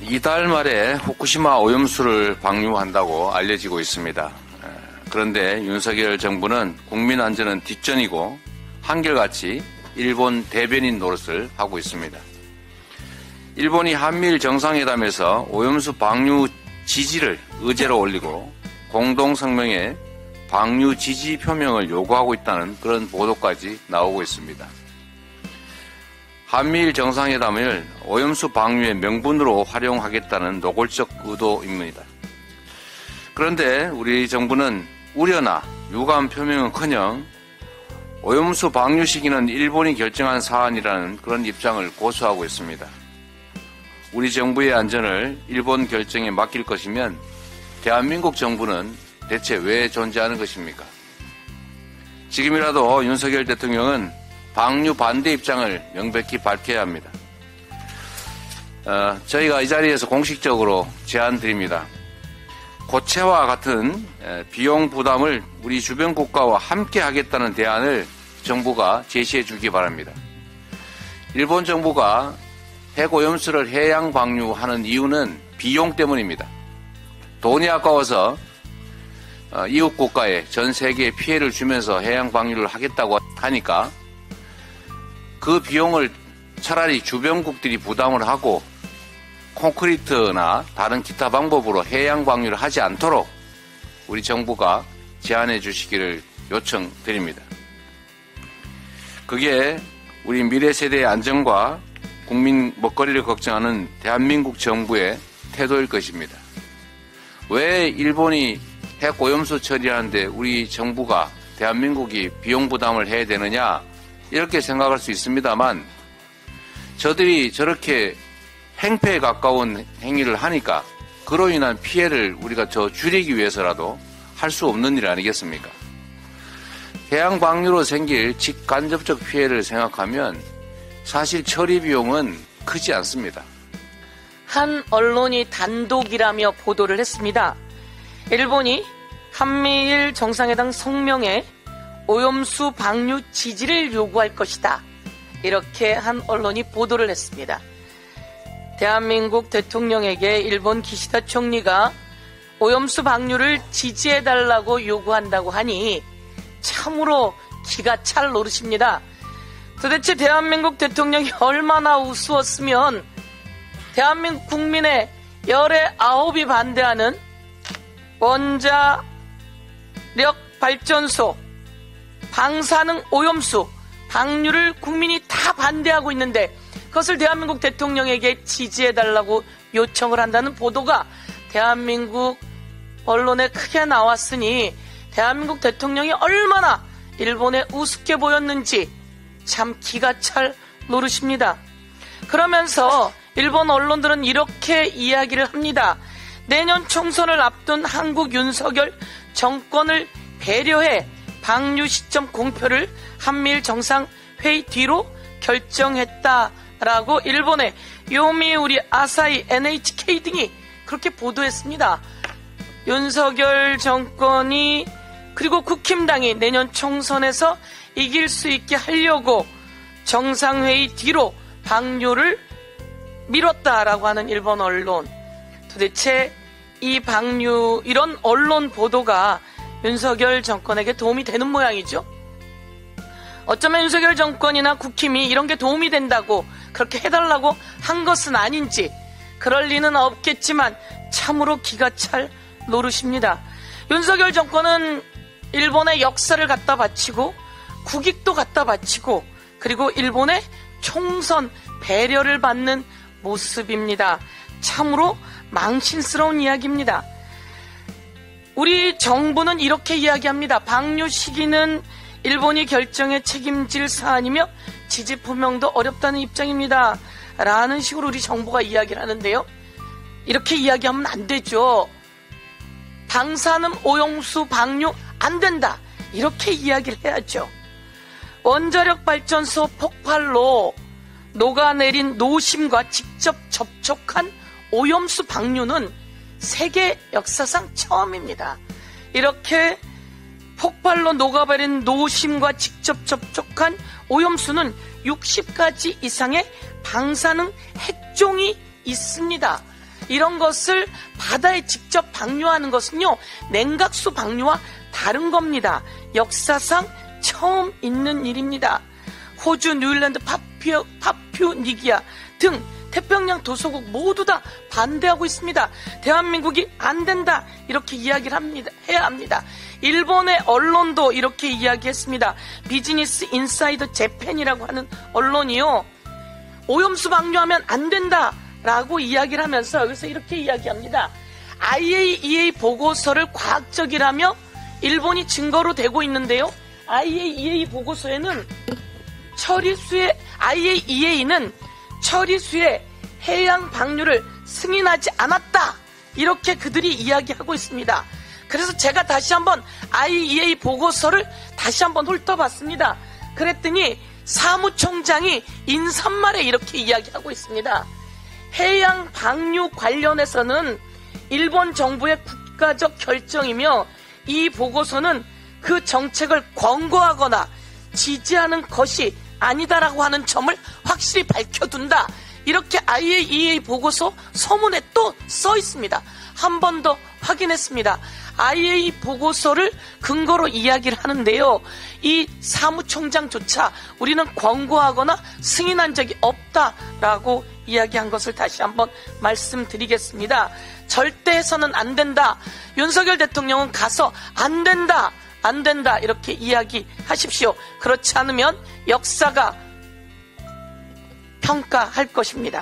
이달 말에 후쿠시마 오염수를 방류한다고 알려지고 있습니다. 그런데 윤석열 정부는 국민 안전은 뒷전이고 한결같이 일본 대변인 노릇을 하고 있습니다. 일본이 한미일 정상회담에서 오염수 방류 지지를 의제로 올리고 공동성명에 방류 지지 표명을 요구하고 있다는 그런 보도까지 나오고 있습니다. 한미일 정상회담을 오염수 방류의 명분으로 활용하겠다는 노골적 의도입니다. 그런데 우리 정부는 우려나 유감 표명은커녕 오염수 방류 시기는 일본이 결정한 사안이라는 그런 입장을 고수하고 있습니다. 우리 정부의 안전을 일본 결정에 맡길 것이면 대한민국 정부는 대체 왜 존재하는 것입니까? 지금이라도 윤석열 대통령은 방류 반대 입장을 명백히 밝혀야 합니다. 저희가 이 자리에서 공식적으로 제안드립니다. 고체와 같은 비용 부담을 우리 주변 국가와 함께 하겠다는 대안을 정부가 제시해 주기 바랍니다. 일본 정부가 핵오염수를 해양 방류하는 이유는 비용 때문입니다. 돈이 아까워서 이웃 국가에 전 세계에 피해를 주면서 해양 방류를 하겠다고 하니까 그 비용을 차라리 주변국들이 부담을 하고 콘크리트나 다른 기타 방법으로 해양 방류를 하지 않도록 우리 정부가 제안해 주시기를 요청드립니다. 그게 우리 미래 세대의 안전과 국민 먹거리를 걱정하는 대한민국 정부의 태도일 것입니다. 왜 일본이 핵 오염수 처리하는데 우리 정부가 대한민국이 비용 부담을 해야 되느냐 이렇게 생각할 수 있습니다만 저들이 저렇게 행패에 가까운 행위를 하니까 그로 인한 피해를 우리가 줄이기 위해서라도 할 수 없는 일 아니겠습니까? 해양 방류로 생길 직간접적 피해를 생각하면 사실 처리 비용은 크지 않습니다. 한 언론이 단독이라며 보도를 했습니다. 일본이 한미일 정상회담 성명에 오염수 방류 지지를 요구할 것이다. 이렇게 한 언론이 보도를 했습니다. 대한민국 대통령에게 일본 기시다 총리가 오염수 방류를 지지해달라고 요구한다고 하니 참으로 기가 찰 노릇입니다. 도대체 대한민국 대통령이 얼마나 우스웠으면 대한민국 국민의 열의 9이 반대하는 원자력 발전소 방사능 오염수 방류를 국민이 다 반대하고 있는데 그것을 대한민국 대통령에게 지지해달라고 요청을 한다는 보도가 대한민국 언론에 크게 나왔으니 대한민국 대통령이 얼마나 일본에 우습게 보였는지 참 기가 찰 노릇입니다. 그러면서 일본 언론들은 이렇게 이야기를 합니다. 내년 총선을 앞둔 한국 윤석열 정권을 배려해 방류 시점 공표를 한미일 정상회의 뒤로 결정했다라고 일본의 요미우리, 아사히, NHK 등이 그렇게 보도했습니다. 윤석열 정권이 그리고 국힘당이 내년 총선에서 이길 수 있게 하려고 정상회의 뒤로 방류를 미뤘다라고 하는 일본 언론. 도대체 이 방류, 이런 언론 보도가 윤석열 정권에게 도움이 되는 모양이죠. 어쩌면 윤석열 정권이나 국힘이 이런 게 도움이 된다고 그렇게 해달라고 한 것은 아닌지 그럴 리는 없겠지만 참으로 기가 찰 노릇입니다. 윤석열 정권은 일본의 역사를 갖다 바치고 국익도 갖다 바치고 그리고 일본의 총선 배려를 받는 모습입니다. 참으로 망신스러운 이야기입니다. 우리 정부는 이렇게 이야기합니다. 방류 시기는 일본이 결정에 책임질 사안이며 지지 표명도 어렵다는 입장입니다. 라는 식으로 우리 정부가 이야기를 하는데요. 이렇게 이야기하면 안 되죠. 방사능 오염수 방류 안 된다. 이렇게 이야기를 해야죠. 원자력 발전소 폭발로 녹아내린 노심과 직접 접촉한 오염수 방류는 세계 역사상 처음입니다. 이렇게 폭발로 녹아버린 노심과 직접 접촉한 오염수는 60가지 이상의 방사능 핵종이 있습니다. 이런 것을 바다에 직접 방류하는 것은요, 냉각수 방류와 다른 겁니다. 역사상 처음 있는 일입니다. 호주, 뉴질랜드, 파푸아니기아 등 태평양 도서국 모두 다 반대하고 있습니다. 대한민국이 안 된다 이렇게 이야기를 해야 합니다. 일본의 언론도 이렇게 이야기했습니다. 비즈니스 인사이더 재팬이라고 하는 언론이요, 오염수 방류하면 안 된다라고 이야기를 하면서 여기서 이렇게 이야기합니다. IAEA 보고서를 과학적이라며 일본이 증거로 대고 있는데요, IAEA 보고서에는 IAEA는 처리수의 해양 방류를 승인하지 않았다 이렇게 그들이 이야기하고 있습니다. 그래서 제가 다시 한번 IAEA 보고서를 다시 한번 훑어봤습니다. 그랬더니 사무총장이 인사말에 이렇게 이야기하고 있습니다. 해양 방류 관련해서는 일본 정부의 국가적 결정이며 이 보고서는 그 정책을 권고하거나 지지하는 것이 아니다라고 하는 점을 확실히 밝혀둔다. 이렇게 IAEA 보고서 서문에 또 써 있습니다. 한 번 더 확인했습니다. IAEA 보고서를 근거로 이야기를 하는데요, 이 사무총장조차 우리는 권고하거나 승인한 적이 없다라고 이야기한 것을 다시 한번 말씀드리겠습니다. 절대 해서는 안 된다. 윤석열 대통령은 가서 안 된다 이렇게 이야기하십시오. 그렇지 않으면 역사가 평가할 것입니다.